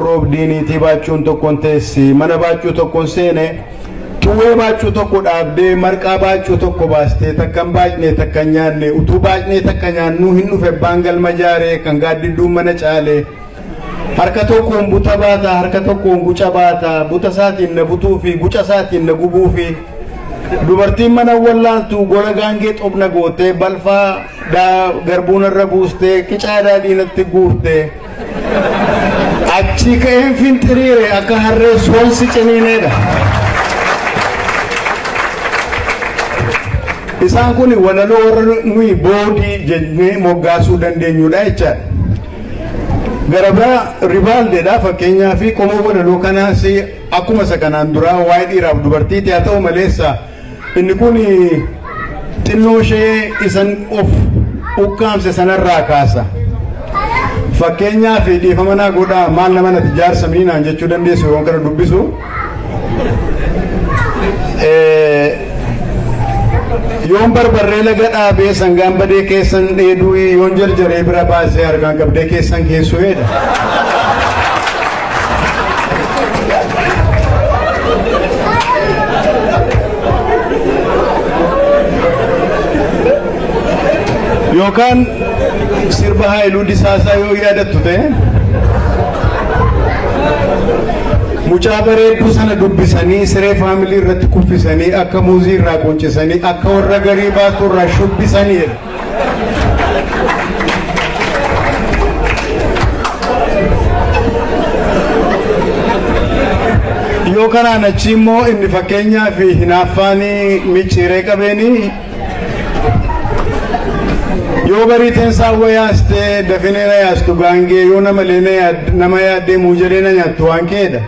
roob diiniitii baachuun tokkoon teessi mana baachuu tokkoon seene tuwwee baachuu tokko dhaabdee marqaa baachuu tokko baastee takkan baachnee takkan nyaanne utuu baachnee takka nyaannuu hin dhufe baangal majaaree kan gaaddidduun mana caalee harka tokkoon buta baata harka tokkoon guca baata buta isaatiin na butuu fi guca isaatiin na gubuu fi dubartiin mana wallaantu gola gaangee xobna gootee balfaa garbuun irra buustee qicaa daadhiinatti guurtee achi ka'een finxiriire akka harree soolsi ciniineedha. Isaan kun walaloo warra nuyi boodii jennee moggaasuu dandeenyudha jechaadha. Garabaa ribaaldeedha fakkeenyaa fi qomoo walaloo kanaas akkuma isa kanaan duraa waa'ee dhiiraaf dubartiiti haa ta'u maleessa inni kun xinnoo ishee isan of ukkaamse sanarraa kaasa. Fakkeenyaa fi dhiifama naa godhaa maal nama natti jaarsa miinaan jechuu dandeessu yoon kana dubbisu. Yoon barbarree laga dhaabee sangaan badee keessan dheeduu yoon jarjaree bira baasee argaan qabdee keessan keessu jedha. Yookaan sirba Haayiluu Disaasaa yoo yaadattu ta'e mucaa bareedduu sana dubbisanii siree faamilii irratti kuffisanii akka muuzii irraa quncisanii akka warra garii baatu irraa shubbisanii yoo kanaan achi immoo inni fakkeenyaa fi hinaaffaanii micciiree qabeenii yoo bariiteen saawwa yaastee dafinee na yaastu gaangee yoo nama yaaddee muujalee na nyaattu waan keedha.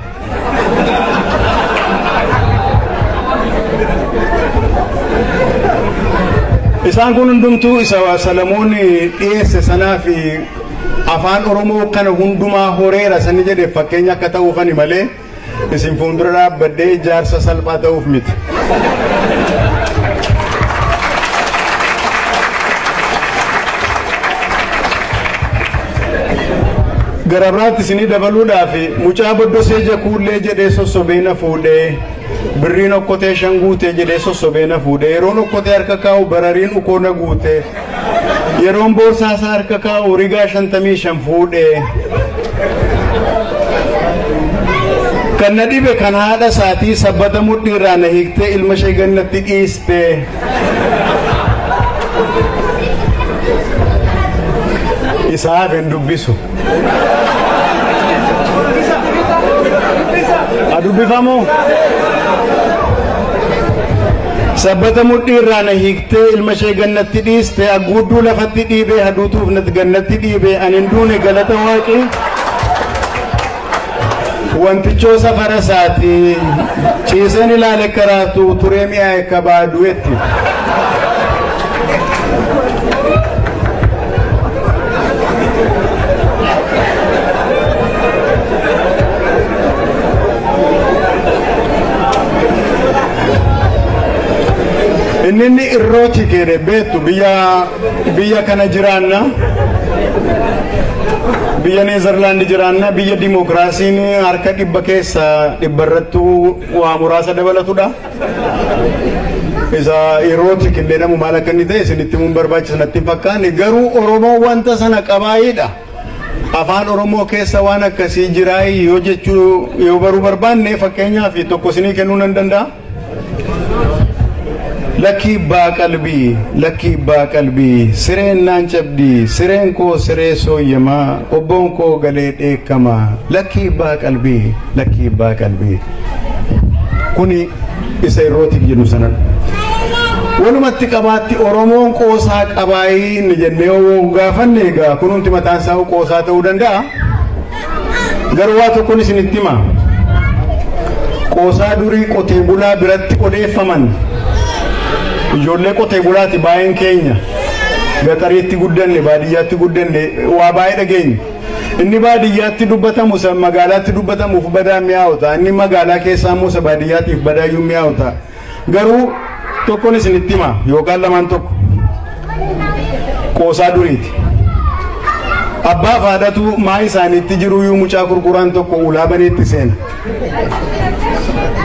Isaan kun hundumtuu isa Salamoon dhiyeesse sanaa fi afaan Oromoo kana hundumaa horeera sani jedhe fakkeenya akka ta'uufani malee isin fuuldura dhaabbadhee jaarsa salphaa ta'uuf miti. Garabraatti isinii dabaluudhaaf mucaa boddosee jakuullee jedhee sossobee na fuudhee birriin okkotee shan guutee jedhee sossobee na fuudhee yeroon okkotee harka kaa'u barariin ukoo na guutee yeroon boorsaasaa harka kaa'u rigaa 55 fuudhee kan na dhibe kan haadha isaatii sabbata mudhii irraa na hiiktee ilma ishee gannatti dhiistee isaaf hin dubbisu. Adubbifamoo sabbata mudhii irraa na hiiktee ilma ishee gannatti dhiistee agguudduu lafatti dhiibee haduutuuf natti gannatti dhiibee ani hin duune galata waaqii wantichoo safara isaati ciiseen ilaale karaatu turee mi'aa akka baaduetti. Inni irrooti gere beetu biyya kana jiraanna biyya Neezerlaandi jiraanna biyya dimokiraasiin harka dhibba keessa dhibbarrattu waa muraasa dabalatudha. Isa irrooti jedhamu maal akka inni ta'e isinitti mun barbaachisa natti fakkaanne garuu Oromoo wanta sana qabaayidha. Afaan Oromoo keessa waan akkasii jiraay yoo jechuu yoo baruu barbaanne fakkeenyaaf tokko isinii kennuu nan danda'a. Laki baa qalbii sireen naan cabdii sireen koo siree sooyyamaa obboon koo galee dheekkamaa laki baa qalbii kuni isa irrooti jedhu sana walumatti qabaatti Oromoon qoosaa qabaayii ni jennee yoo gaafanne egaa kunumti mataan isaa qoosaa ta'uu danda'a garuu waa tokkoon isinitti hima qoosaa durii qotee bulaa biratti odeeffaman ijoollee qotee bulaati baay'een keenya gaxariitti guddanne baadiyyaatti guddanne waa baay'ee dhageenya inni baadiyyaatti dubbatamu isa magaalaatti dubbatamuuf badaa mi'aawota inni magaalaa keessaa immoo isa baadiyyaatiif badaayyuu mi'aawota garuu tokkoon isinitti hima yookaan lamaan tokko qoosaa duriiti abbaa faadhatu maa isaaniitti jiru yuu mucaa gurguraan tokko ulaa baneetti seena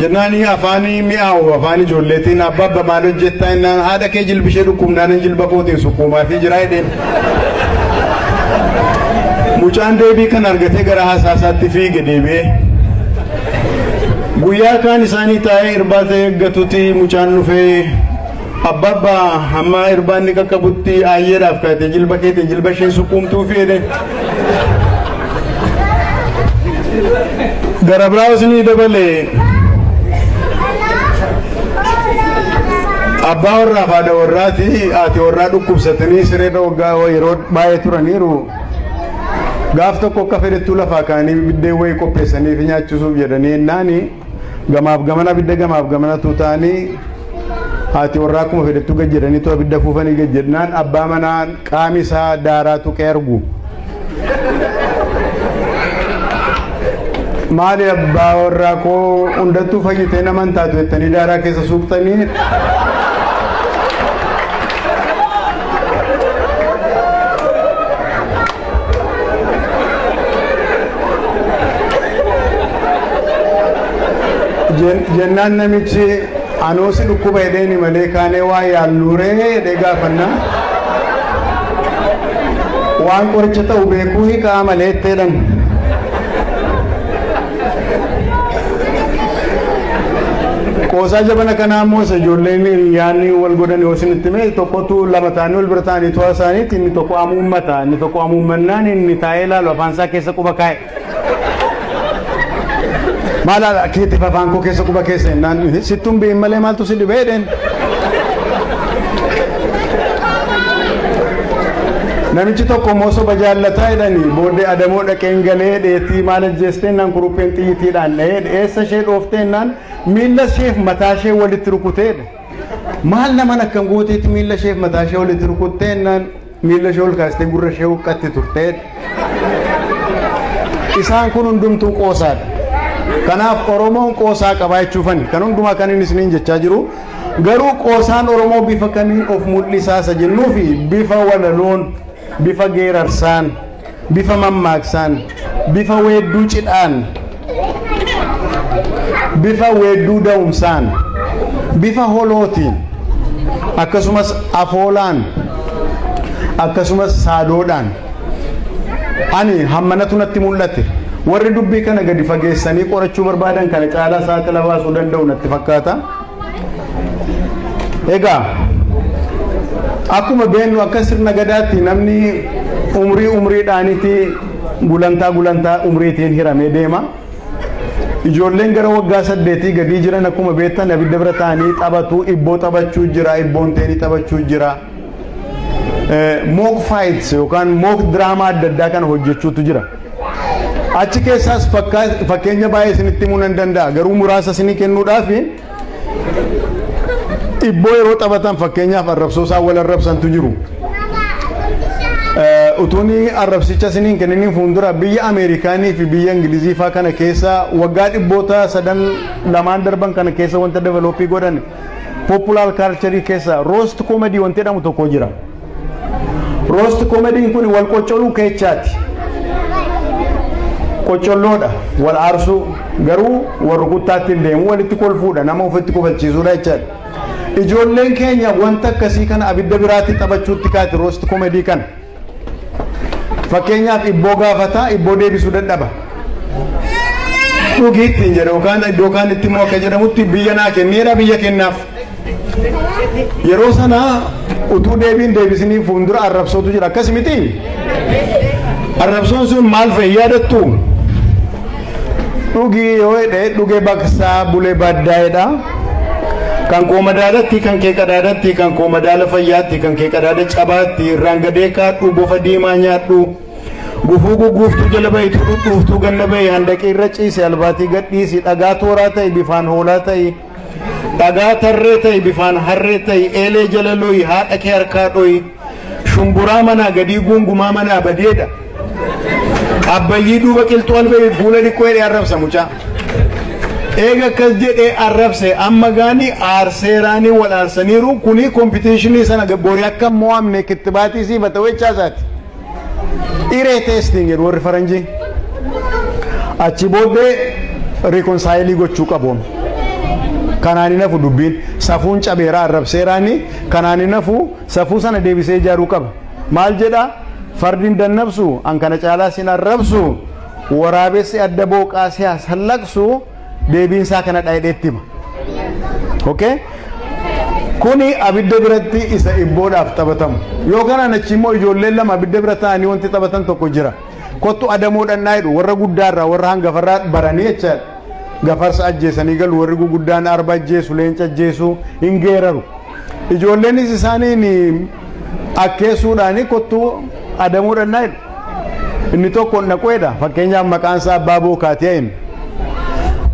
jennaanii afaanii mi'aawu afaan ijoolleetiin abbaa maal hojjettaa innaan haadha kee jilbishee dhukkubnaan jilba kootiin sukkuumaa fi jiraa jedheen mucaan deebii kan argatee gara hasaasaatti fiige deebi'ee guyyaa kaan isaanii taa'ee irbaata eeggatutti mucaan dhufee abbaa hamma irbaanni qaqqabutti ayyeedhaaf kaatee jilba keetiin jilba ishee sukkuumtuu fiide gara biraas ni dabalee abbaa warraa faadha warraati haati warraa dhukkubsatanii sireedha waggaa yeroo baay'ee turaniiru gaaf tokko akka fedhettuu lafaa kaanii biddeen wayii qopheessaniif nyaachisuuf jedhanii ennaani gamaaf gamana bidda gamaaf gamana tuutaanii haati warraa akkuma fedhettuu gad jedhanii to'a bidda fuufanii gad jedhnaan abbaa manaa qaami isaa daaraa tuqee argu maali abbaa warraa koo hundattuu fayyitee naman taatu jettanii daaraa keessa suuqtanii jennaan namichi anuusi dhukkuba hedheeni malee kaanee waa yaalluuree hedhee gaafannaa waan qoricha ta'u beekuu hiikaa malee etteedhan qoosaa jabana kanaa immoo isa ijoolleen yaanni wal godhan yoo isinitti mee tokkotu lama ta'anii wal bira ta'anii to'a isaaniitti inni tokko amuummata inni tokko amuummannaan inni taa'ee ilaalu afaan isaa keessa quba kaa'e maala keetti afaan koo keessa quba keessa innaan sittuun bi'in malee maaltu si dhibee jedheen namichi tokko immoo soba jaallataa jedhanii booddee adamoo dhaqeen galee dheetii maal ajjeestee innaan kurupheen xiyyiitiidhaan dha'ee eessa ishee dhooftee innaan miilla isheef mataa ishee walitti rukuteedha maal naman akkam gooteetti miilla isheef mataa ishee walitti rukuttee innaan miilla ishee ol kaastee gurra ishee huqqatti turteedha isaan kun hundumtuu qoosaadha kanaaf oromoon qoosaa qabaachuufani kan hundumaa kan inni isiniin jechaa jiru garuu qoosaan oromoo bifa kamiin of mul'isaasa jennuufi bifa walaloon bifa geerarsaan bifa mammaaksaan bifa weedduu cidhaan bifa weedduu da'umsaan bifa holootiin akkasumas afoolaan akkasumas saadoodhaan ani hammanatu natti mul'ate warri dubbii kana gadi fageessanii qorachuu barbaadan kana caalaa saaxila baasuu danda'u natti fakkaata egaa akkuma beennu akka sirna gadaatti namni umriidhaanitti gulantaa umriitiin hiramee deema ijoolleen gara waggaa 8 gadi jiran akkuma beektan abidda bira ta'anii taphatu ibboo taphachuu jira ibboon teenii taphachuu jira mock fights yookaan mock drama adda addaa kana hojjechuutu jira achi keessaas fakkeenya baay'ee isinitti himuu nan danda'a garuu muraasa isinii kennuudhaaf ibboo yeroo taphatan fakkeenyaaf arrabsoo isaan wal arrabsantu jiru utuuni arrabsicha isiniin kenniniin fuuldura biyya Ameerikaanii fi biyya Ingilizii faa kana keessa waggaa dhibboota 3 darban kana keessa wanta developii godhan popular culture keessa roast comedy wanta jedhamu tokko jira roast comedy kun wal qocoluu keechaati qocolloodha wal aarsu garuu warra kuttaatti deemu walitti kolfuudha nama ofitti kofalchiisuudha jechaadha ijoolleen keenya wanta akkasii kana abidda biraatti taphachuutti kaati roast comedy kana fakkeenyaaf ibboo gaafata ibboo deebisuu dadhaba dhugiitti jedhe yookaan iddoo kaan itti immoo akka jedhamutti biyya naa kenneedha biyya kennaaf yeroo sana utuu deebiin deebisanii fuuldura arrabsootu jira akkas miti arrabsoon sun maal fa'i yaadattu dhugii yoo jedhe dhugee baksaa bulee baddaa'edha kan koo madaadatti kan kee qadaadatti kan koo madaala fayyaatti kan kee qadaada cabaatti irraan gadee kaadhu bofa diimaa nyaadhu gufuu guguuftuu jala bahitu dhudhuuftuu ganna bahi handaqii irra ciise albaatii gadhiisi dhagaa tooraa ta'e bifaan hoolaa ta'e dhagaa tarree ta'e bifaan harree ta'e eelee jala loyi haadha kee harkaa dhoyi shumburaa manaa gadii gungumaa manaa badeedha abbayyii duuba qilxuu albayi fuula dhiqqoo jedhee arrabsa mucaa eega akkas jedhee arrabse amma gaanii aarseeraanii wal aarsaniiru kuni kompitiishinii sana borii akka mo'amne kittibaatii siifata wechaasaati iree testing jedhu warri faranjii achi booddee reconcile gochuu qabu kanaan nafu dubbiin safuun cabeera arrabseeraani kanaan nafu safuu sana deebisee ijaaruu qaba maal jedha fardin dannabsu an kana caalaa sin arrabsu waraabessi adda booqaa siyaas hallaqsu deebiinsaa kana dhaayidheettima okay kuni abidda biratti isa ibboodhaaf taphatamu yoo kanaan achi immoo ijoolleen lama abidda bira ta'anii wanti taphatan tokko jira kottu adamoodhaan naayidhu warra guddaarraa warra hangafarraa baranii jechaadha gafarsa ajjeesanii galu warri guguddaan arba ajjeesu leenca ajjeesu hin geeraru ijoolleenis isaaniin akkeessuudhaani kottu adamoodhaan naayidhu inni tokko naqoedha fakkeenyaaf maqaan isaa abbaa bookaatiyaa'in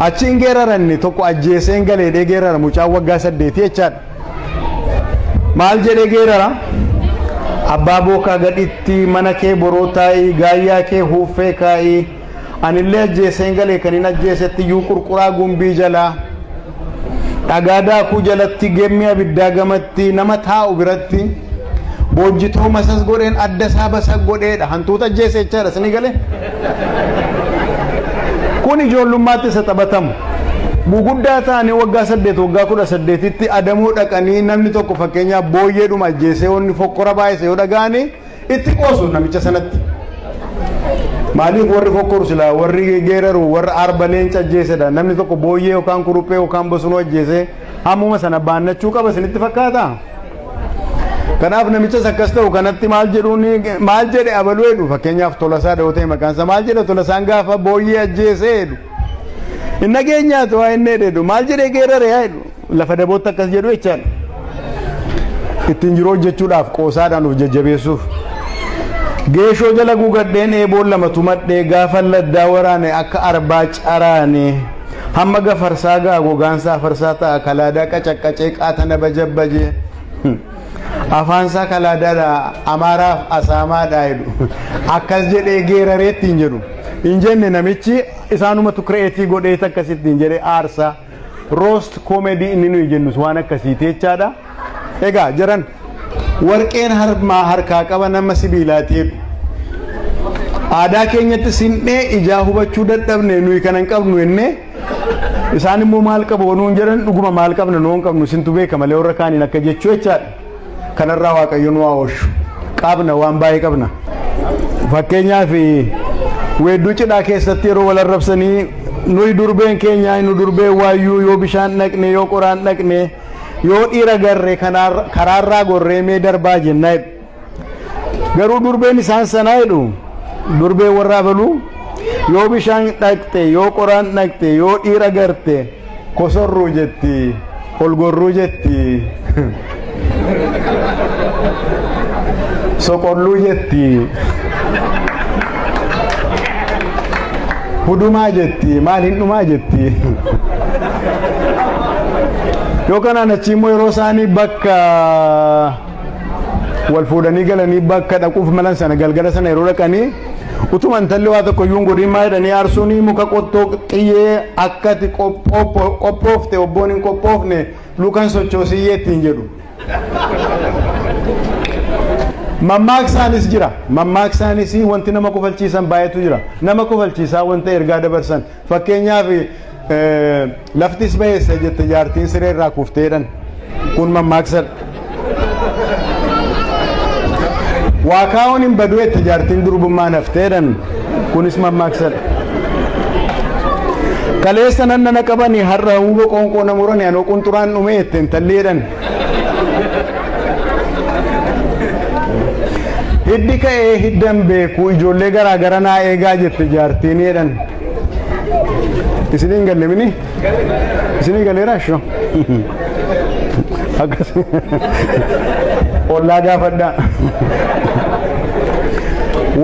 achi hin geeraranni tokko ajjeeseen galeedhee geerara mucaan waggaa 8 jechaadha maal jedhee geerara abbaa bookaa gadhitti mana kee boroo taa'ii gaayyaa kee huuffee kaa'ii anillee ajjeeseen galee kan hin ajjeesetti iyyuu qurquraa gumbii jalaa dhagaa daakuu jalatti gemmi abiddaa gamatti nama taa'u biratti boojjitoo masas godheen adda isaa basa godheedha hantuuta ajjeese jechaadha sini galee kun ijoollummaatti isa taphatamu guguddaa ta'anii waggaa 8 waggaa 18tti adamoo dhaqanii namni tokko fakkeenyaaf booyyeedhuma ajjeesee wanni fokkora baay'ise yoo dhagaanii itti qoosu namicha sanatti maaliif warri fokkoru silaa warri geeraru warra arba leenca ajjeesedha namni tokko booyyee yookaan kuruphee yookaan bosonoo ajjeesee hammuma sana baannachuu qaba isinitti fakkaata kanaaf namichas akkas ta'u kanatti maal jedhuuni maal jedhe abaluu jedhu fakkeenyaaf Tolasaa Dawotee maqaansa maal jedhe Tolasaan gaafa booyyee ajjeesee jedhu hin nageenyaatu waa inni jedhu maal jedhee geerare yaa jedhu lafa dabootti akkas jedhu jechaan ittiin jiruu hojjechuudhaaf qoosaadhaan of jajjabeessuuf geeshoo jala gugadheen eeboon lama tumadhee gaafa laddaa waraane akka arbaa caraane hamma gafarsaa gaa gogaansaa farsaa ta'a kalaadaa qacaqqacee qaatana bajabbaje afaansaa kalaadaadha amaaraaf asaamaadha jedhu akkas jedhee geerareetti hin jedhu hin jenne namichi isaanumatu kireetii godhee akkasitti hin jedhe aarsaa roast comedy inni nuyi jennus waan akkasiiti jechaadha egaa jiran warqeen harkaa qaba nama sibiilaati aadaa keenyatti sin'ee ijaa hubachuu dadhabne nuyi kanan qabnu enne isaan immoo maal qabu nuun jedhan dhuguma maal qabna nuun qabnu sintu beeka malee warra kaaniin akka jechuu jechaadha kanarraa waaqayyo nu oolchu qabna waan baay'ee qabna fakkeenyaaf weedduu cidhaa keessatti yeroo wal arrabsanii nuyi durbeen keenya nu durbee waayyuu yoo bishaan dhaqne yoo qoraan dhaqne yoo dhiira garree karaarraa gorree mee darbaa jennaa garuu durbeen isaan sanaa jedhu durbee warra abaluu yoo bishaan dhaqxe yoo qoraan dhaqxe yoo dhiira garte kosorruu jetti olgorruu jetti soqolluu jetti hudumaa jetti maal hin dhumaa jetti yoo kanaan achi immoo yeroo isaanii bakka wal fuudhanii galanii bakka dhaquuf malan sana galgala sana yeroo dhaqanii utuma intalli waa tokko iyyuu godhin maa jedhanii aarsuunii muka qottoo xiyyee akkati qophoofte obboon hin qophoofne lukan sochoosiyyee ittiin jedhu mammaaksaanis jira mammaaksaanis wanti nama kufalchiisan baay'eetu jira nama kufalchiisaa wanta ergaa dabarsan fakkeenyaaf laftis bayeessa jette jaartiin siree irraa kufteedhan kun mammaaksadha waakaa'uun hin baduu jette jaartiin durbummaan hafteedhan kunis mammaaksadha kaleessa nannana qabanii har'a huuba qoonqoo namurani anoo qunxuraan dhume jette intalleedhan hiddi ka'ee hiddan beeku ijoollee garaa gara naa eegaa jette jaartiin jedhan isiniin galle mini isinii galeera shoo akkas ollaa gaafadhaa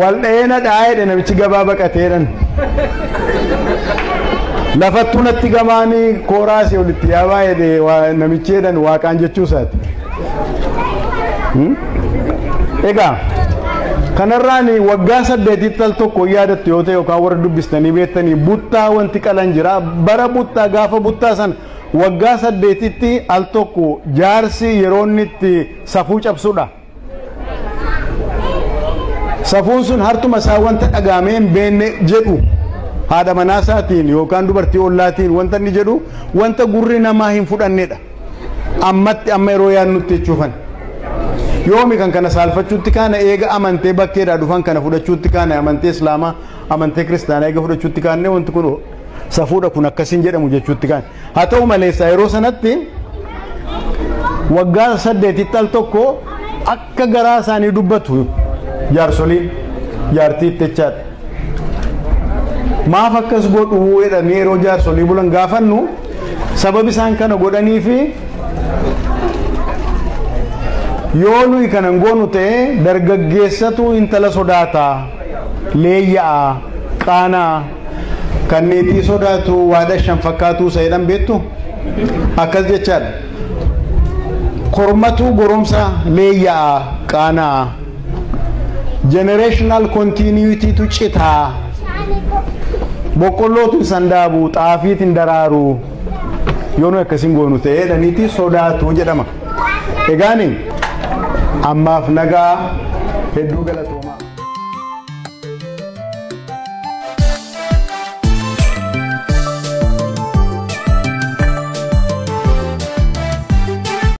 wal dha'ee na dha'aa jedhe namichi gabaa baqateedhan lafattuu natti gamaanii kooraasii olitti yaabaa jedhe namichi jedhan waaqaan jechuu isaati egaa kanarraan waggaa 8 al tokko yaadatti yoo ta'e yookaan warra dubbistanii beektanii buttaa wanti qalan jira bara buttaa gaafa buttaa san waggaa 8tti al tokko jaarsi yeroo inni itti safuu cabsuudha safuun sun hartuma isaa wanta dhagaamee hin beekne jedhu haadha manaatiin yookaan dubartii ollaatiin wanta inni jedhu wanta gurri namaa hin fudhannedha. Ammatti amma yeroo yaannutti jechuufan. Yoomi kan kana saalfachuutti kana eega amantee bakkeedhaa dhufan kana fudhachuutti kana amantee islaamaa amantee kiristaanaa eega fudhachuutti kaanne wanti kun safuudha kun akkasiin jedhamu jechuutti kana. Haa ta'u malee yeroo sanatti waggaa 8 al tokko akka garaa isaanii dubbatu jaarsoliin jaartiitti jechaadha. Maaf akkas godhu jedhanii yeroo jaarsolii bulan gaafannu sababi isaan kana godhanii fi yoo nuyi kanan goonu ta'e dargaggeessatu intala sodaata leeyyaa qaanaa kanneetii sodaatu waada shan fakkaatuu sayidhan beektu akkas jechaadha. Kormatu goromsa leeyyaa qaanaa generational continuity tu citaa boqqollootu sandaabu xaafiitiin daraaru yoo nu akkasiin goonu ta'e dhaniitii sodaatu jedhama. Egaani ammaaf nagaa hedduu galatoomaa.